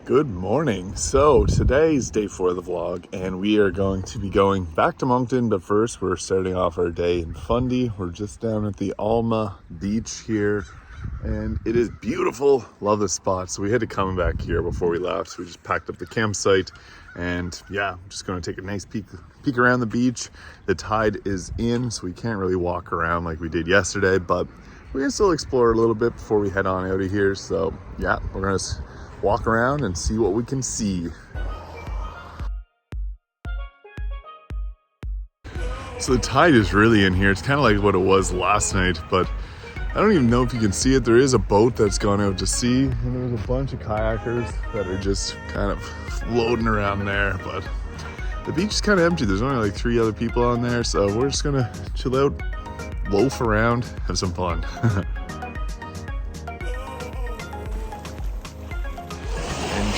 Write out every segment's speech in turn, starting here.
Good morning. So today's day 4 of the vlog and we are going to be going back to Moncton, but first we're starting off our day in Fundy. We're just down at the Alma beach here and it is beautiful. Love this spot. So we had to come back here before we left. So we just packed up the campsite and yeah, I'm just going to take a nice peek around the beach. The tide is in, so we can't really walk around like we did yesterday, but we're gonna still explore a little bit before we head on out of here. So yeah, we're gonna walk around and see what we can see. So the tide is really in here. It's kind of like what it was last night, but I don't even know if you can see it. There is a boat that's gone out to sea and there's a bunch of kayakers that are just kind of floating around there, but the beach is kind of empty. There's only like 3 other people on there, so we're just gonna chill out, loaf around, have some fun.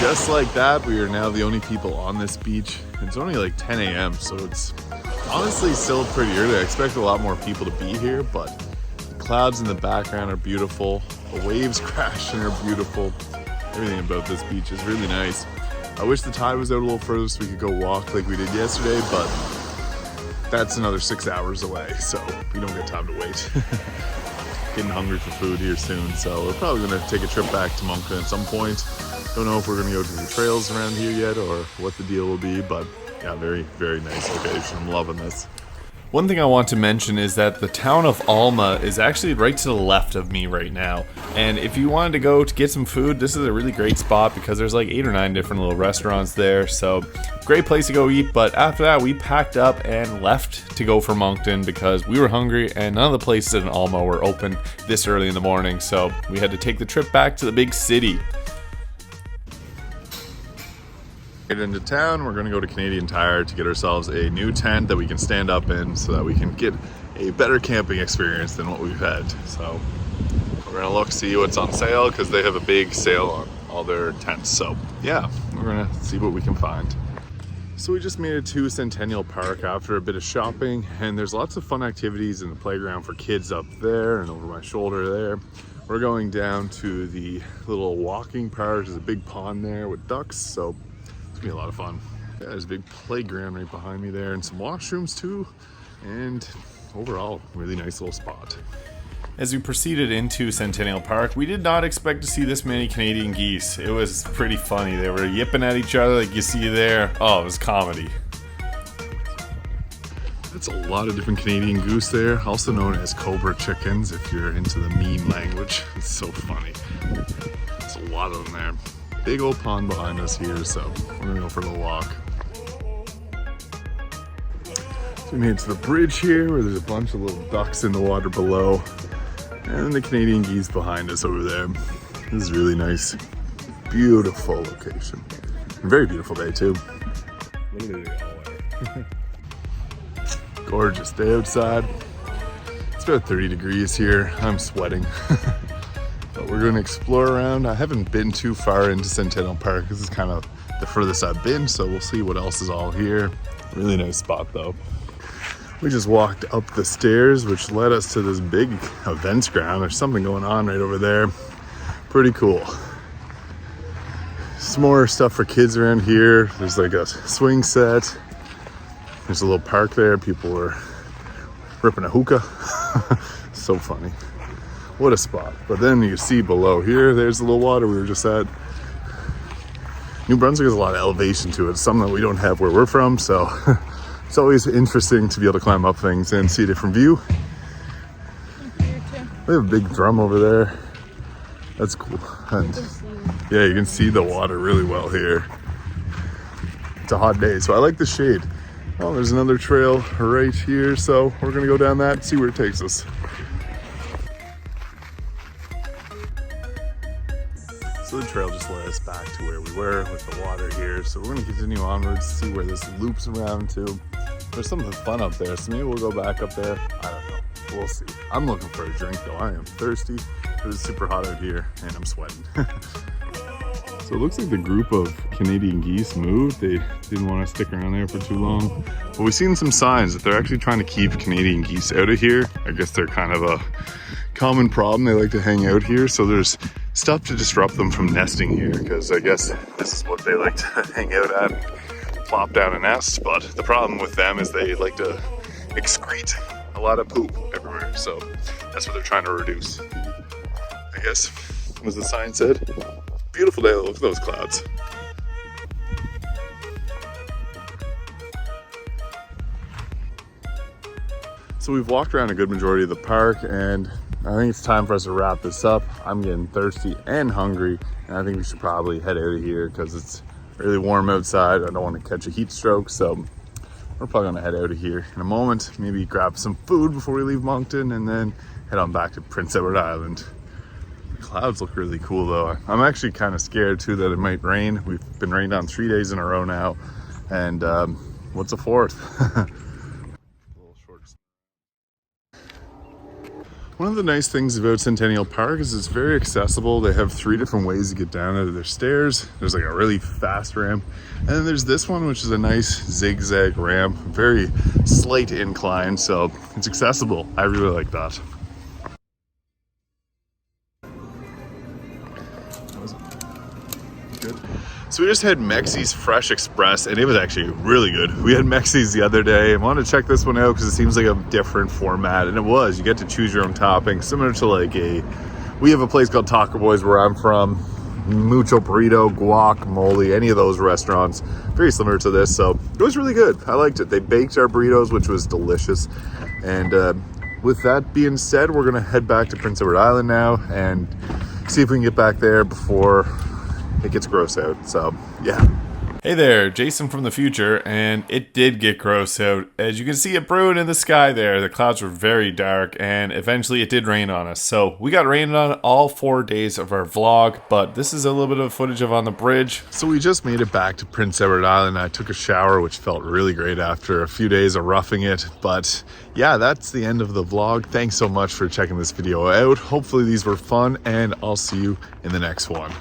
Just like that, we are now the only people on this beach. It's only like 10 a.m. so it's honestly still pretty early. I expect a lot more people to be here, but the clouds in the background are beautiful. The waves crashing are beautiful. Everything about this beach is really nice. I wish the tide was out a little further so we could go walk like we did yesterday, but that's another 6 hours away, so we don't get time to wait. Getting hungry for food here soon, so we're probably gonna take a trip back to Moncton at some point. Don't know if we're gonna go to the trails around here yet or what the deal will be, but yeah, very, very nice location. I'm loving this. One thing I want to mention is that the town of Alma is actually right to the left of me right now. And if you wanted to go to get some food, this is a really great spot because there's like 8 or 9 different little restaurants there. So great place to go eat. But after that, we packed up and left to go for Moncton because we were hungry and none of the places in Alma were open this early in the morning. So we had to take the trip back to the big city. Get into town, we're going to go to Canadian Tire to get ourselves a new tent that we can stand up in so that we can get a better camping experience than what we've had. So we're going to look, see what's on sale because they have a big sale on all their tents. So yeah, we're going to see what we can find. So we just made it to Centennial Park after a bit of shopping, and there's lots of fun activities in the playground for kids up there and over my shoulder there. We're going down to the little walking park. There's a big pond there with ducks, so be a lot of fun. Yeah, there's a big playground right behind me there and some washrooms too, and overall really nice little spot. As we proceeded into Centennial Park, we did not expect to see this many Canadian geese. It was pretty funny. They were yipping at each other like you see there. Oh, it was comedy. That's a lot of different Canadian goose there, also known as cobra chickens if you're into the meme language. It's so funny. There's a lot of them there. Big old pond behind us here, so we're gonna go for a little walk. So we made it to the bridge here where there's a bunch of little ducks in the water below, and the Canadian geese behind us over there. This is really nice, beautiful location. A very beautiful day too. Literally all over. Gorgeous day outside. It's about 30 degrees here. I'm sweating. But we're going to explore around. I haven't been too far into Centennial Park. This is kind of the furthest I've been, so we'll see what else is all here. Really nice spot though. We just walked up the stairs, which led us to this big events ground. There's something going on right over there. Pretty cool. Some more stuff for kids around here. There's like a swing set. There's a little park there. People were ripping a hookah. So funny. What a spot. But then you see below here, there's the little water we were just at. New Brunswick has a lot of elevation to it. It's something that we don't have where we're from, so it's always interesting to be able to climb up things and see a different view. We have a big drum over there. That's cool. And yeah, you can see the water really well here. It's a hot day, so I like the shade. Oh, there's another trail right here, so we're gonna go down that and see where it takes us. So the trail just led us back to where we were with the water here. So we're gonna continue onwards, see where this loops around to. There's something fun up there, so maybe we'll go back up there. I don't know, we'll see. I'm looking for a drink though. I am thirsty. It is super hot out here and I'm sweating. So it looks like the group of Canadian geese moved. They didn't want to stick around there for too long. But we've seen some signs that they're actually trying to keep Canadian geese out of here. I guess they're kind of a common problem. They like to hang out here. So there's stuff to disrupt them from nesting here, because I guess this is what they like to hang out at, plop down a nest. But the problem with them is they like to excrete a lot of poop everywhere, so that's what they're trying to reduce, I guess, as the sign said. Beautiful day, look at those clouds. So we've walked around a good majority of the park, and I think it's time for us to wrap this up. I'm getting thirsty and hungry, and I think we should probably head out of here because it's really warm outside. I don't want to catch a heat stroke, so we're probably gonna head out of here in a moment, maybe grab some food before we leave Moncton, and then head on back to Prince Edward Island. The clouds look really cool though. I'm actually kind of scared too that it might rain. We've been rained on 3 days in a row now, and what's a fourth? One of the nice things about Centennial Park is it's very accessible. They have 3 different ways to get down out of their stairs. There's like a really fast ramp, and then there's this one, which is a nice zigzag ramp, very slight incline, so it's accessible. I really like that. Good. So we just had Mexi's Fresh Express, and it was actually really good. We had Mexi's the other day. I wanted to check this one out because it seems like a different format, and it was. You get to choose your own topping, similar to like we have a place called Taco Boys where I'm from, Mucho Burrito, Guacamole, any of those restaurants, very similar to this. So it was really good. I liked it. They baked our burritos, which was delicious. And with that being said, we're gonna head back to Prince Edward Island now and see if we can get back there before it gets gross out. So yeah. Hey there, Jason from the future, and it did get gross out. As you can see it brewing in the sky there, the clouds were very dark, and eventually it did rain on us. So we got rained on all 4 days of our vlog, but this is a little bit of footage of on the bridge. So we just made it back to Prince Edward Island. I took a shower, which felt really great after a few days of roughing it. But yeah, that's the end of the vlog. Thanks so much for checking this video out. Hopefully these were fun, and I'll see you in the next one.